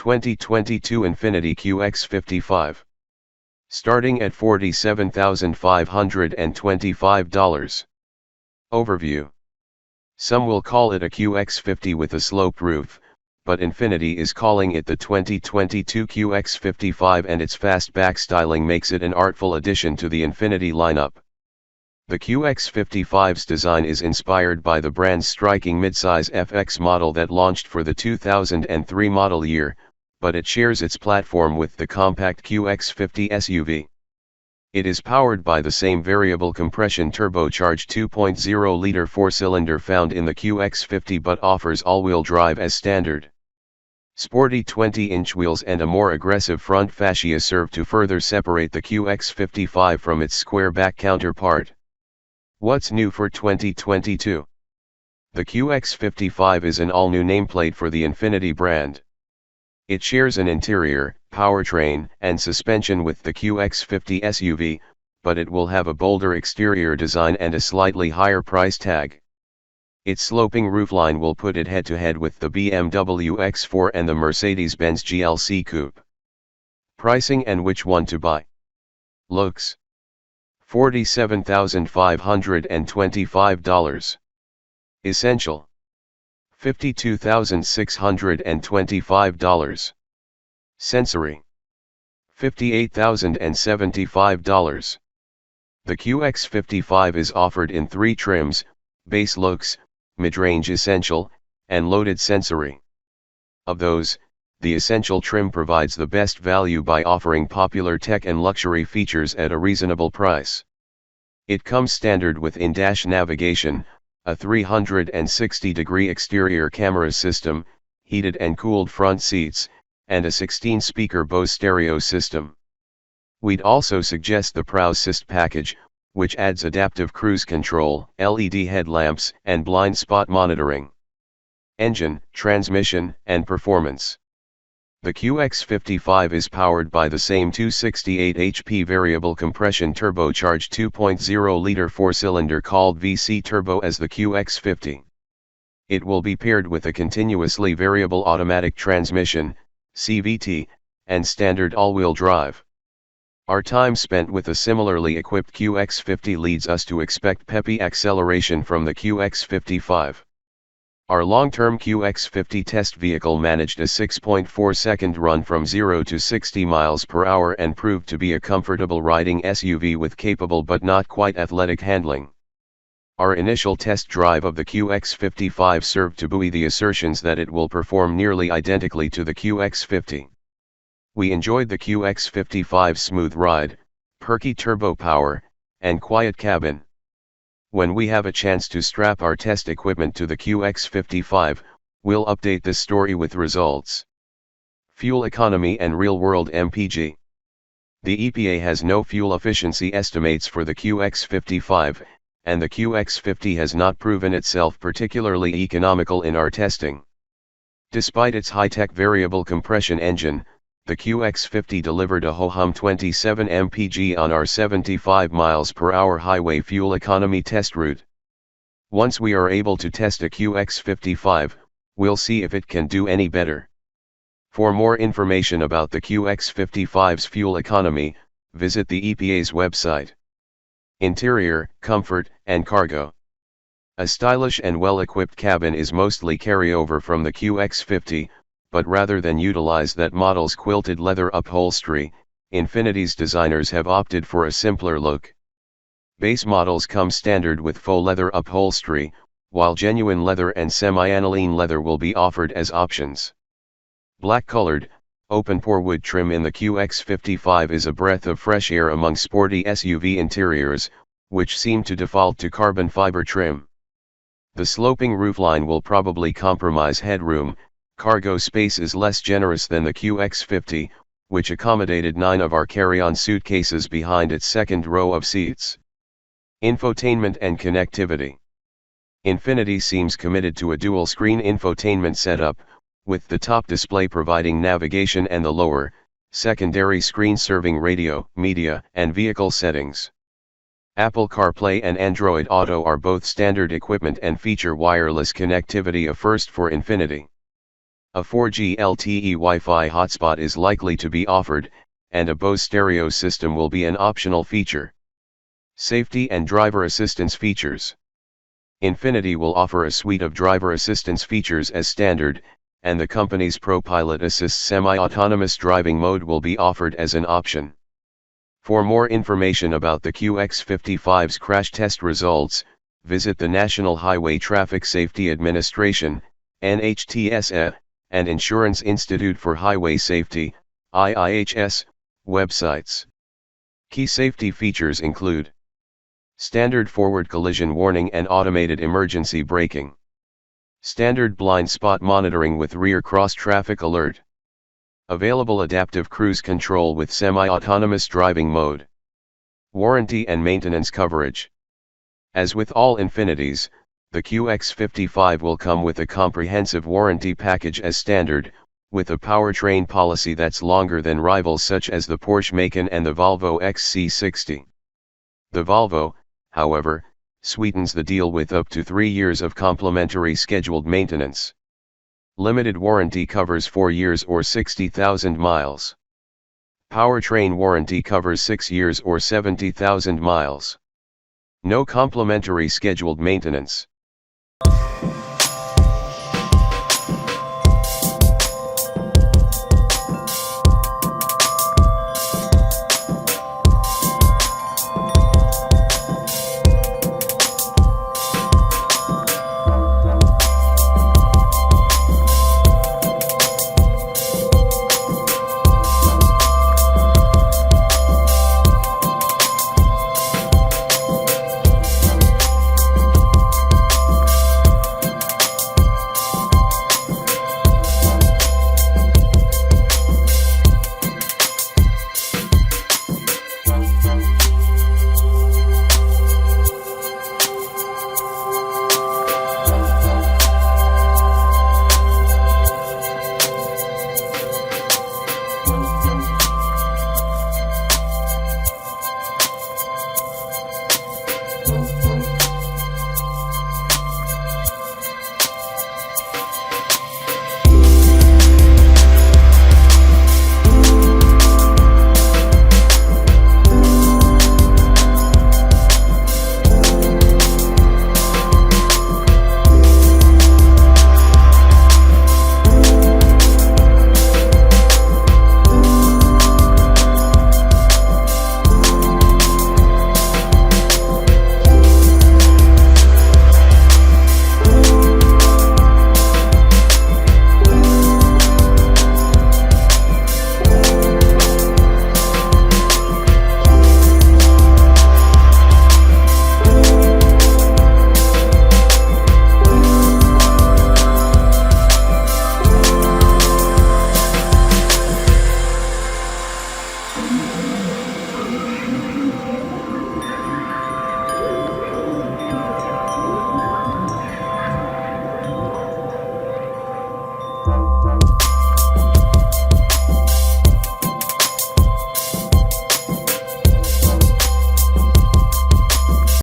2022 Infiniti QX55. Starting at $47,525. Overview. Some will call it a QX50 with a sloped roof, but Infiniti is calling it the 2022 QX55, and its fastback styling makes it an artful addition to the Infiniti lineup. The QX55's design is inspired by the brand's striking midsize FX model that launched for the 2003 model year, but it shares its platform with the compact QX50 SUV. It is powered by the same variable compression turbocharged 2.0-liter four-cylinder found in the QX50 but offers all-wheel drive as standard. Sporty 20-inch wheels and a more aggressive front fascia serve to further separate the QX55 from its square-back counterpart. What's new for 2022? The QX55 is an all-new nameplate for the Infiniti brand. It shares an interior, powertrain, and suspension with the QX50 SUV, but it will have a bolder exterior design and a slightly higher price tag. Its sloping roofline will put it head-to-head with the BMW X4 and the Mercedes-Benz GLC Coupe. Pricing and which one to buy. Luxe. $47,525. Essential. $52,625. Sensory. $58,075. The QX55 is offered in 3 trims: base luxe, mid-range essential, and loaded sensory. Of those, the essential trim provides the best value by offering popular tech and luxury features at a reasonable price. It comes standard with in-dash navigation, a 360-degree exterior camera system, heated and cooled front seats, and a 16-speaker Bose stereo system. We'd also suggest the Pro Assist package, which adds adaptive cruise control, LED headlamps, and blind spot monitoring. Engine, transmission, and performance. The QX55 is powered by the same 268 HP variable compression turbocharged 2.0-liter four-cylinder called VC Turbo as the QX50. It will be paired with a continuously variable automatic transmission, CVT, and standard all-wheel drive. Our time spent with a similarly equipped QX50 leads us to expect peppy acceleration from the QX55. Our long-term QX50 test vehicle managed a 6.4-second run from 0 to 60 miles per hour and proved to be a comfortable riding SUV with capable but not quite athletic handling. Our initial test drive of the QX55 served to buoy the assertions that it will perform nearly identically to the QX50. We enjoyed the QX55's smooth ride, perky turbo power, and quiet cabin. When we have a chance to strap our test equipment to the QX55, we'll update this story with results. Fuel economy and real-world MPG. The EPA has no fuel efficiency estimates for the QX55, and the QX50 has not proven itself particularly economical in our testing. Despite its high-tech variable compression engine, the QX50 delivered a ho-hum 27 mpg on our 75 miles per hour highway fuel economy test route. Once we are able to test a QX55, we'll see if it can do any better. For more information about the QX55's fuel economy, visit the EPA's website. Interior, comfort, and cargo. A stylish and well-equipped cabin is mostly carryover from the QX50, but rather than utilize that model's quilted leather upholstery, Infiniti's designers have opted for a simpler look. Base models come standard with faux leather upholstery, while genuine leather and semi-aniline leather will be offered as options. Black-colored, open-pore wood trim in the QX55 is a breath of fresh air among sporty SUV interiors, which seem to default to carbon fiber trim. The sloping roofline will probably compromise headroom. Cargo space is less generous than the QX50, which accommodated 9 of our carry-on suitcases behind its second row of seats. Infotainment and connectivity. Infiniti seems committed to a dual-screen infotainment setup, with the top display providing navigation and the lower, secondary screen serving radio, media, and vehicle settings. Apple CarPlay and Android Auto are both standard equipment and feature wireless connectivity, a first for Infiniti. A 4G LTE Wi-Fi hotspot is likely to be offered, and a Bose stereo system will be an optional feature. Safety and driver assistance features. Infiniti will offer a suite of driver assistance features as standard, and the company's ProPilot Assist semi-autonomous driving mode will be offered as an option. For more information about the QX55's crash test results, visit the National Highway Traffic Safety Administration, NHTSA, and Insurance Institute for Highway Safety, IIHS, websites. Key safety features include standard forward collision warning and automated emergency braking. Standard blind spot monitoring with rear cross traffic alert. Available adaptive cruise control with semi-autonomous driving mode. Warranty and maintenance coverage. As with all Infinitis, the QX55 will come with a comprehensive warranty package as standard, with a powertrain policy that's longer than rivals such as the Porsche Macan and the Volvo XC60. The Volvo, however, sweetens the deal with up to 3 years of complimentary scheduled maintenance. Limited warranty covers 4 years or 60,000 miles. Powertrain warranty covers 6 years or 70,000 miles. No complimentary scheduled maintenance.